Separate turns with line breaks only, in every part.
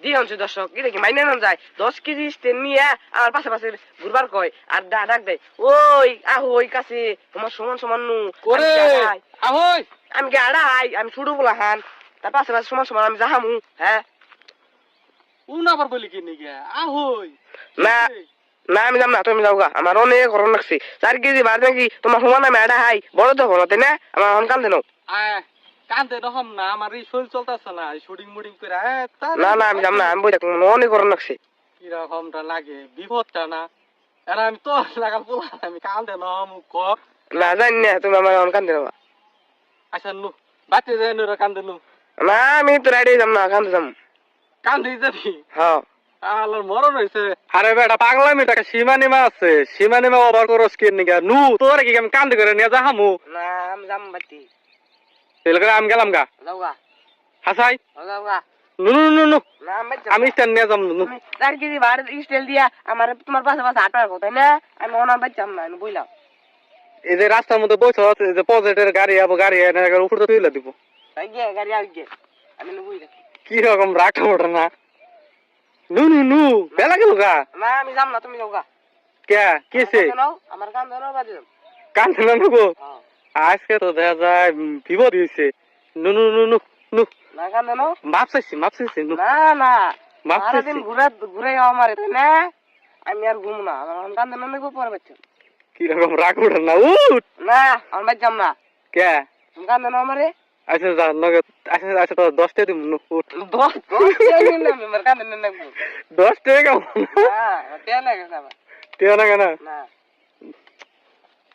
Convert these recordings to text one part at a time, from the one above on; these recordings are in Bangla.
দিয়নছে দর্শক এটা কি মাইনে না যায় 10 কেজি স্টেন নিয়ে আমার পাশে পাশে ঘুরবার কয় আর ডাক দেয় ওই আহই কাছে তোমার সমান সমান নু
ওরে আহই
আমি কি আড়াই আমি ছুড়ু বলা হান তার পাশে পাশে সমান সমান আমি যাহামু হ্যাঁ
উন আবার বলি কি নিগে আহই
না না আমি যাম না তুমি যাও গা আমার অনেক গরম লাগছে 4 কেজি ভাত নাকি তোমার সমান আমি আড়া হাই বড় তো হলো তাই না আমার হন কান্দে নাও
আয় কান্দে রকম না আমার এই শরীর চলতেছে না শুটিং মুটিং করে
না না আমি যাম না আমি বই থাকবো অনেক গরম লাগছে
কিরকমটা লাগে বিপদটা না আর আমি তো লাগাল পোলা আমি কান্দে না মুখ ক
না জানি না তুমি আমার হন কান্দে নাও
আচ্ছা নু বাচ্চা যায় নু কান্দে নু
না আমি তো রাইডে যাম না কান্দে যাম
কান্দে যাবি
হ্যাঁ
আল্লাহর মরণ হইছে আরে বেটা পাগলামি টাকা সীমানিমা আছে সীমানিমা ওভার করো স্কিন নিগা নু তোর কি আমি কান্দে করে নিয়ে যাহামু
না আমি যাম বাতি
তেল করে আমি গেলাম গা
যাও গা
হাসাই
যাও গা
নু নু নু নু
না
আমি স্ট্যান্ড নিয়ে যাম নু
4 কেজি ভাত স্টাইল দিয়া আমার তোমার পাশে পাশে আটার কথা না আমি অনার বাচ্চাম না আমি বইলাম
এই যে রাস্তার মধ্যে বসে এই যে পজেটের গাড়ি আবো গাড়ি এনে উপর তো তুইলা দিব
গিয়ে গাড়ি আগে আমি বইলাম
কি রকম রাখা ওঠে না নু নু নু বেলা গেল গা
না আমি যাম না তুমি যাও গা
কে কিসে
আমার কান ধরো বাজে
কান্দে না নুগো আজকে তো দেখা যায় বিপদ হয়েছে নু নু নু নু নু
না কান ধরো
মাপ চাইছি নু
না না
মাপ চাইছি
সারাদিন ঘুরে আমার তাই না আমি আর ঘুম না আমার কান ধরো নেবো পরে বাচ্চা
কি রকম রাগ ওঠে না উঠ
না আমার বাচ্চাম না
কে
তুমি কান ধরো আমারে
আচ্ছা যা নগে আচ্ছা আচ্ছা তো 10 টাকা দিম নু উঠ
10 না আমার কান ধরো নেবো
10 টাকা
না তে না কেন
টিয়া না কেন
না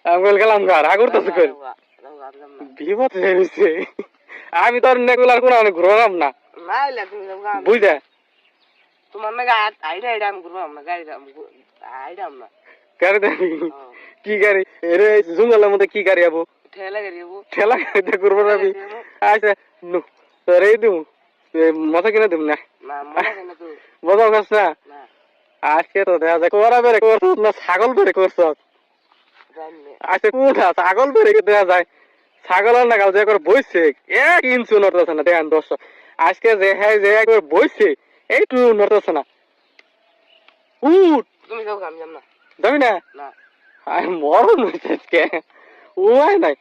আমি গেলাম গা রাগ উঠতেছে কই বিপদ হয়ে গেছে আমি তো নেগুলার কোন ঘুরলাম না
না ইলা তুমি যাও গা
বুঝা
তোমার না আইডা আমি ঘুরবো না গাড়ি আইডা না
গাড়ি দেখি কি গাড়ি এরে জঙ্গলের মধ্যে কি গাড়ি আবো
ঠেলা গাড়ি
ঠেলা গাড়িতে ঘুরবো না আমি আচ্ছা নু তোর এই দিম মজা কিনে দিম না
না মজা কেন তুই
মজা খাস না
না
আজকে তো দেখা যায় কোরা বেড়ে করছ না ছাগল বেড়ে করছ
জানি
আজকে কোনটা ছাগল বেড়ে দেখা যায় ছাগলের না গাল যে করে বইছে 1 ইঞ্চি নড়তেছে না দেখেন দর্শক আজকে যে হ্যাঁ যে একবার বইছে এইটু নড়তেছে না উঠ
তুমি যাও আমি যাম না
যাবি না
না
আর মরণ হয়েছে আজকে ও নাই